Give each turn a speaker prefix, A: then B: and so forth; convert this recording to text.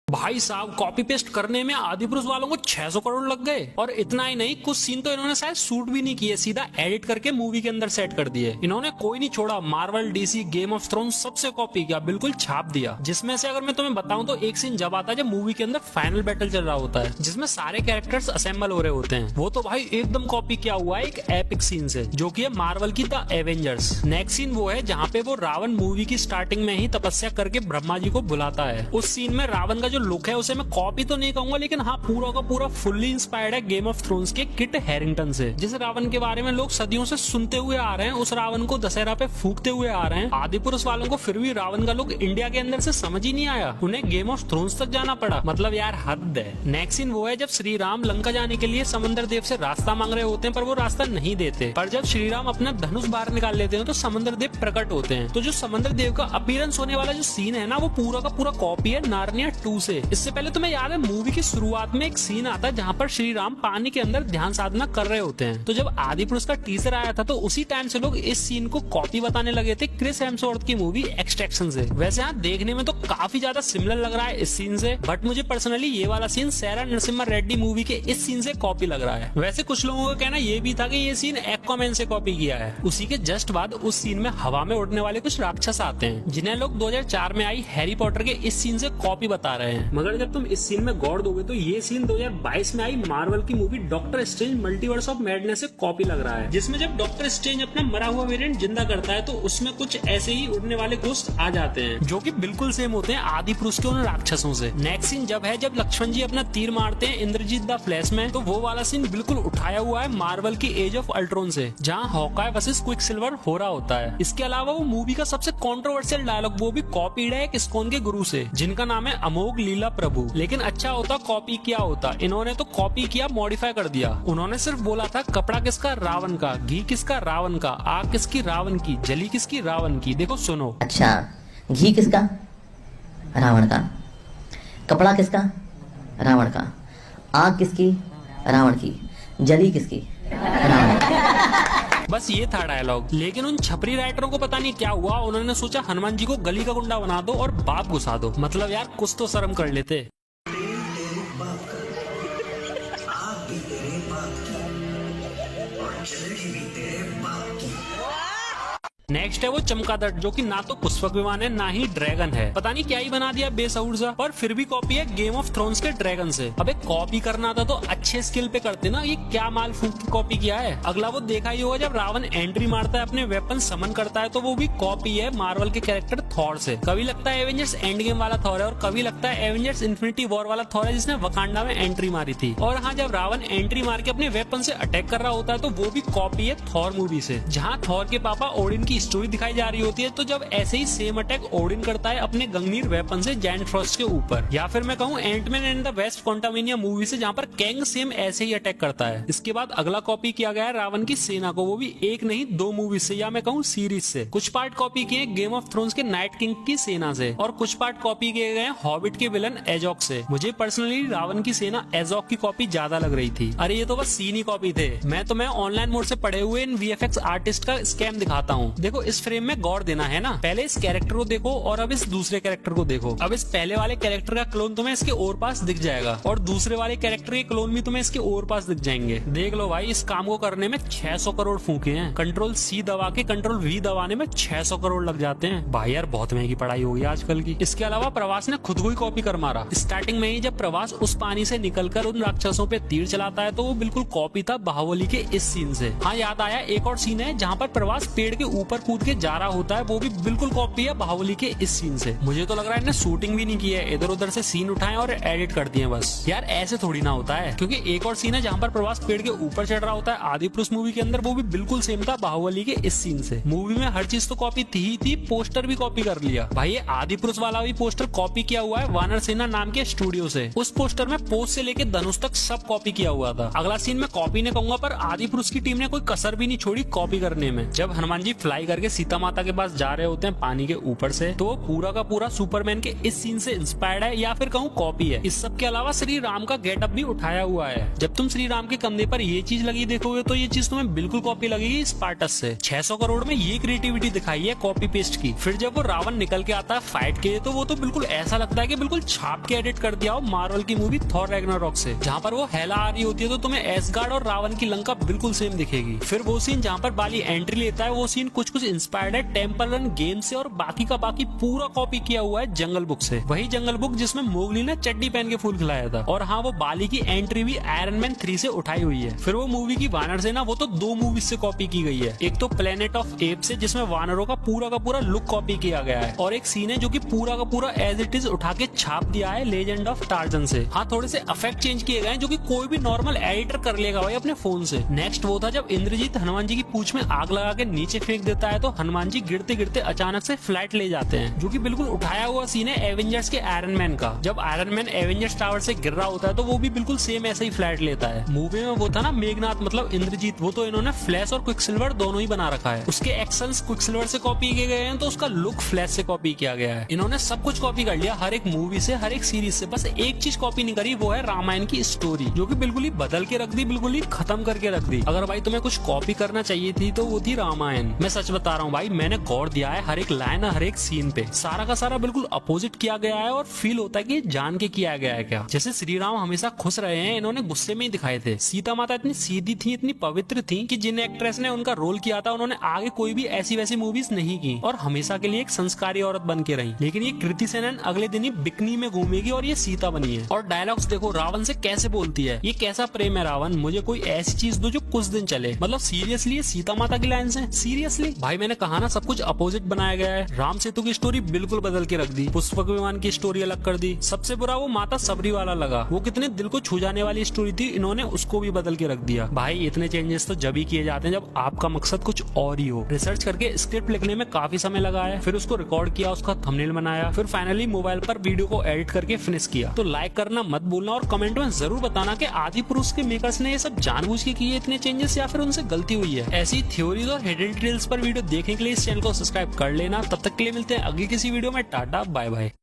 A: भाई साहब copy paste करने में आदिपुरुष वालों को 600 करोड़ लग गए। और इतना ही नहीं, कुछ सीन तो इन्होंने शायद शूट भी नहीं किए, सीधा एडिट करके मूवी के अंदर सेट कर दिए। इन्होंने कोई नहीं छोड़ा, Marvel, DC, game of thrones सबसे कॉपी किया, बिल्कुल छाप दिया। जिसमें से अगर मैं तुम्हें बताऊं तो एक सीन जब आता है जब मूवी के अंदर फाइनल बैटल चल रहा होता है, जिसमें सारे कैरेक्टर्स असेंबल हो रहे होते हैं, वो तो भाई एकदम कॉपी किया हुआ है एक एपिक सीन से, जो की है मार्वल की द एवेंजर्स। नेक्स्ट सीन वो है जहाँ पे वो रावण मूवी की स्टार्टिंग में ही तपस्या करके ब्रह्मा जी को बुलाता है। उस सीन में रावण का जो लुक है उसे मैं कॉपी तो नहीं कहूंगा, लेकिन हाँ पूरा का पूरा फुल्ली इंस्पायर्ड है गेम ऑफ थ्रोन्स के किट हैरिंगटन से। जिस रावण के बारे में लोग सदियों से सुनते हुए आ रहे हैं, उस रावण को दशहरा पे फूकते हुए आ रहे हैं। आदिपुरुष वालों को फिर भी रावण का लुक इंडिया के अंदर से समझ ही नहीं आया, उन्हें गेम ऑफ थ्रोन्स तक जाना पड़ा। मतलब यार हद है। नेक्स्ट सीन वो है जब श्री राम लंका जाने के लिए समंदर देव से रास्ता मांग रहे होते हैं, पर वो रास्ता नहीं देते। पर जब श्री राम अपना धनुष बाहर निकाल लेते हैं तो समंदर देव प्रकट होते हैं। तो जो समंदर देव का अपीयरेंस होने वाला जो सीन है ना, वो पूरा का पूरा कॉपी है नार्निया 2 से। इससे पहले तुम्हें याद है मूवी की शुरुआत में एक सीन आता है जहाँ पर श्री राम पानी के अंदर ध्यान साधना कर रहे होते हैं। तो जब आदिपुरुष का टीजर आया था तो उसी टाइम से लोग इस सीन को कॉपी बताने लगे थे क्रिस हेम्सवर्थ की मूवी एक्सट्रैक्शन से। वैसे यहाँ देखने में तो काफी ज्यादा सिमिलर लग रहा है इस सीन से, बट मुझे पर्सनली ये वाला सीन सैरा नरसिम्हा रेड्डी मूवी के इस सीन से कॉपी लग रहा है। वैसे कुछ लोगों का कहना ये भी था कि ये सीन एक्वामैन से कॉपी किया है। उसी के जस्ट बाद उस सीन में हवा में उड़ने वाले कुछ राक्षस आते हैं, जिन्हें लोग 2004 में आई हैरी पॉटर के इस सीन से कॉपी बता रहे हैं। मगर जब तुम इस सीन में गौर दोगे तो ये सीन 2022 में आई मार्वल की movie doctor strange multiverse of madness से कॉपी लग रहा है, जिसमें जब डॉक्टर स्ट्रेंज अपना मरा हुआ वेरिएंट जिंदा करता है तो उसमें कुछ ऐसे ही उड़ने वाले घोस्ट आ जाते हैं, जो कि बिल्कुल सेम होते हैं आदिपुरुष के उन राक्षसों से। नेक्स्ट सीन जब है जब लक्ष्मण जी अपना तीर मारते हैं इंद्रजीत द फ्लैश में, तो वो वाला सीन बिल्कुल उठाया हुआ है मार्वल की एज ऑफ अल्ट्रॉन से, जहाँ हॉकाय वर्सेस क्विकसिल्वर हो रहा होता है। इसके अलावा वो मूवी का सबसे कंट्रोवर्शियल डायलॉग वो भी कॉपीड है एक इस्कॉन के गुरु से, जिनका नाम है अमोघ लीला प्रभु। लेकिन अच्छा होता कॉपी किया होता, इन्होंने तो कॉपी किया, मॉडिफाई कर दिया। उन्होंने सिर्फ बोला था कपड़ा किसका रावण का, घी किसका रावण का, आग किसकी रावण की, जली किसकी रावण की। देखो सुनो।
B: अच्छा, घी किसका रावण का, कपड़ा किसका रावण का, आग किसकी रावण की, जली किसकी रावण की।
A: बस ये था डायलॉग। लेकिन उन छपरी राइटरों को पता नहीं क्या हुआ, उन्होंने सोचा हनुमान जी को गली का गुंडा बना दो और बाप घुसा दो। मतलब यार कुछ तो शर्म कर लेते। नेक्स्ट है वो चमगादड़, जो कि ना तो पुष्पक विमान है ना ही ड्रैगन है। पता नहीं क्या ही बना दिया बेसउर सा, पर फिर भी कॉपी है गेम ऑफ थ्रोन्स के ड्रैगन से। अबे कॉपी करना था तो अच्छे स्किल पे करते ना, ये क्या माल फूक की कॉपी किया है। अगला वो देखा ही होगा जब रावण एंट्री मारता है, अपने वेपन समन करता है, तो वो भी कॉपी है मार्वल के कैरेक्टर थॉर से। कभी लगता है एवेंजर्स एंड गेम वाला थॉर है और कभी लगता है एवेंजर्स इन्फिनिटी वॉर वाला थॉर है, जिसने वकांडा में एंट्री मारी थी। और हाँ, जब रावण एंट्री मार के अपने वेपन से अटैक कर रहा होता है तो वो भी कॉपी है थॉर मूवी से, जहाँ थॉर के पापा ओडिन की स्टोरी दिखाई जा रही होती है। तो जब ऐसे ही सेम अटैक ओडिन करता है अपने गंगनीर वेपन से जायंट फ्रॉस्ट के ऊपर, या फिर मैं कहूँ Ant Man and the wasp Quantumania movie से, जहाँ पर कैंग सेम ऐसे ही अटैक करता है। इसके बाद अगला कॉपी किया गया है रावण की सेना को, वो भी एक नहीं 2 मूवी से, या मैं कहूँ सीरीज से। कुछ पार्ट कॉपी किए गेम ऑफ थ्रोन्स के नाइट किंग की सेना से, और कुछ पार्ट कॉपी किए गए हॉबिट के विलन एजॉक से। मुझे पर्सनली रावण की सेना एजॉक की कॉपी ज्यादा लग रही थी। अरे ये तो बस सीन ही कॉपी थे। मैं तुम्हें ऑनलाइन मोड से पढ़े हुए इन वीएफएक्स आर्टिस्ट का स्कैम दिखाता हूँ। देखो इस फ्रेम में गौर देना है ना, पहले इस कैरेक्टर को देखो और अब इस दूसरे कैरेक्टर को देखो। अब इस पहले वाले कैरेक्टर का क्लोन तुम्हें इसके और पास दिख जाएगा, और दूसरे वाले कैरेक्टर के क्लोन भी तुम्हें इसके और पास दिख जाएंगे। देख लो भाई, इस काम को करने में 600 करोड़ फूके हैं। कंट्रोल C दबा के कंट्रोल V दबाने में 600 करोड़ लग जाते हैं। भाई यार बहुत महंगी पढ़ाई हो गई आजकल की। इसके अलावा प्रवास ने खुद को ही कॉपी कर मारा। स्टार्टिंग में ही जब प्रवास उस पानी से निकलकर उन राक्षसों पे तीर चलाता है तो वो बिल्कुल कॉपी था बाहुबली के इस सीन से। हाँ याद आया, एक और सीन है जहाँ पर प्रवास पेड़ के ऊपर कूद के जा रहा होता है, वो भी बिल्कुल कॉपी है बाहुबली के इस सीन से। मुझे तो लग रहा है इन्हें शूटिंग भी नहीं की है, इधर उधर से सीन उठाए और एडिट कर दिए बस। यार ऐसे थोड़ी ना होता है, क्योंकि एक और सीन है जहाँ पर प्रवास पेड़ के ऊपर चढ़ रहा होता है आदिपुरुष मूवी के अंदर, वो भी बिल्कुल सेम था बाहुबली के इस सीन से। मूवी में हर चीज तो कॉपी थी ही थी, पोस्टर भी कॉपी कर लिया। भाई ये आदिपुरुष वाला भी पोस्टर कॉपी किया हुआ है वानर सेना नाम के स्टूडियो से। उस पोस्टर में पोस्ट से लेके धनुष तक सब कॉपी किया हुआ था। अगला सीन में कॉपी नहीं कहूंगा, पर आदिपुरुष की टीम ने कोई कसर भी नहीं छोड़ी कॉपी करने में। जब हनुमान जी फ्लाई करके सीता माता के पास जा रहे होते हैं पानी के ऊपर से, तो पूरा का पूरा सुपरमैन के इस सीन से इंस्पायर्ड है या फिर कहूँ कॉपी है। इस सब के अलावा श्री राम का गेटअप भी उठाया हुआ है। जब तुम श्री राम के कंधे पर ये चीज लगी देखोगे तो ये चीज तुम्हें बिल्कुल कॉपी लगेगी स्पार्टस से। 600 करोड़ में ये क्रिएटिविटी दिखाई है कॉपी पेस्ट की। फिर जब वो रावण निकल के आता है फाइट के, तो वो तो बिल्कुल ऐसा लगता है कि बिल्कुल छाप के एडिट कर दिया हो मार्वल की मूवी थॉर रैग्नारोक से। जहाँ पर वो हेला आ रही होती है तो तुम्हें एसगार्ड और रावण की लंका बिल्कुल सेम दिखेगी। फिर वो सीन जहाँ पर बाली एंट्री लेता है, वो सीन कुछ कुछ इंस्पायर्ड है टेम्पल रन गेम से, और बाकी का बाकी पूरा कॉपी किया हुआ है जंगल बुक से। वही जंगल बुक जिसमें मोगली ने चड्डी पहन के फूल खिलाया था। और हाँ, वो बाली की एंट्री भी आयरन मैन 3 से उठाई हुई है। फिर वो मूवी की वानर सेना, वो तो 2 मूवीज से कॉपी की गई है। एक तो प्लेनेट ऑफ एप से, जिसमें वानरों का पूरा लुक कॉपी किया गया है, और एक सीन है जो कि पूरा का पूरा एज इट इज उठा के छाप दिया है लेजेंड ऑफ टार्जन से। हाँ, थोड़े से इफेक्ट चेंज किए गए हैं जो कि कोई भी नॉर्मल एडिटर कर लेगा भाई अपने फोन से। नेक्स्ट वो था जब इंद्रजीत हनुमान जी की पूंछ में आग लगा के नीचे फेंक देता है, तो हनुमान जी गिरते गिरते अचानक से फ्लाइट ले जाते हैं, जो कि बिल्कुल उठाया हुआ सीन है एवेंजर्स के आयरन मैन का। जब आयरन मैन एवेंजर्स टावर से गिर रहा होता है तो वो भी बिल्कुल सेम ऐसे ही फ्लाइट लेता है। मूवी में वो था ना मेघनाथ मतलब इंद्रजीत, वो तो इन्होंने फ्लैश और क्विकसिल्वर दोनों ही बना रखा है। उसके एक्शंस क्विकसिल्वर से कॉपी किए गए हैं, तो उसका लुक फ्लैश से कॉपी किया गया है। इन्होंने सब कुछ कॉपी कर लिया, हर एक मूवी से, हर एक सीरीज से। बस एक चीज कॉपी नहीं करी, वो है रामायण की स्टोरी, जो कि बिल्कुल ही बदल के रख दी, बिल्कुल ही खत्म करके रख दी। अगर भाई तुम्हें कुछ कॉपी करना चाहिए थी तो वो थी रामायण। मैं सच बता रहा हूँ भाई, मैंने गौर दिया है हर एक लाइन, हर एक सीन पे। सारा का सारा बिल्कुल अपोजिट किया गया है, और फील होता है कि जान के किया गया है क्या। जैसे श्री राम हमेशा खुश रहे हैं, इन्होंने गुस्से में ही दिखाए थे। सीता माता इतनी सीधी थी, इतनी पवित्र थी कि जिन एक्ट्रेस ने उनका रोल किया था, उन्होंने आगे कोई भी ऐसी वैसी मूवीज नहीं की, और हमेशा के लिए एक संस्कारी औरत बन के रही। लेकिन ये कृति सेनन अगले दिन ही बिकनी में घूमेगी और ये सीता बनी है। और डायलॉग्स देखो रावण से कैसे बोलती है, ये कैसा प्रेम है रावण, मुझे कोई ऐसी चीज दो जो कुछ दिन चले। मतलब सीरियसली ये सीता माता की लाइन है, सीरियसली भाई। मैंने कहा ना, सब कुछ अपोजिट बनाया गया है। राम सेतु की स्टोरी बिल्कुल बदल के रख दी, पुष्पक विमान की स्टोरी अलग कर दी। सबसे बुरा वो माता सबरी वाला लगा, वो कितने दिल को छू जाने वाली स्टोरी थी, इन्होंने उसको भी बदल के रख दिया। भाई इतने चेंजेस तो जब ही किए जाते हैं जब आपका मकसद कुछ और ही हो। रिसर्च करके स्क्रिप्ट लिखने में काफी समय लगा है, फिर उसको रिकॉर्ड किया, उसका थंबनेल बनाया, फिर फाइनली मोबाइल पर वीडियो को एडिट करके फिनिश किया। तो लाइक करना मत भूलना, और कमेंट में जरूर बताना कि आदिपुरुष के मेकर्स ने ये सब जानबूझ के किए इतने चेंजेस, या फिर उनसे गलती हुई है। ऐसी थ्योरीज और हिडन डिटेल्स पर वीडियो देखने के लिए इस चैनल को सब्सक्राइब कर लेना। तब तक के लिए मिलते हैं अगली किसी वीडियो में। Tata bye bye.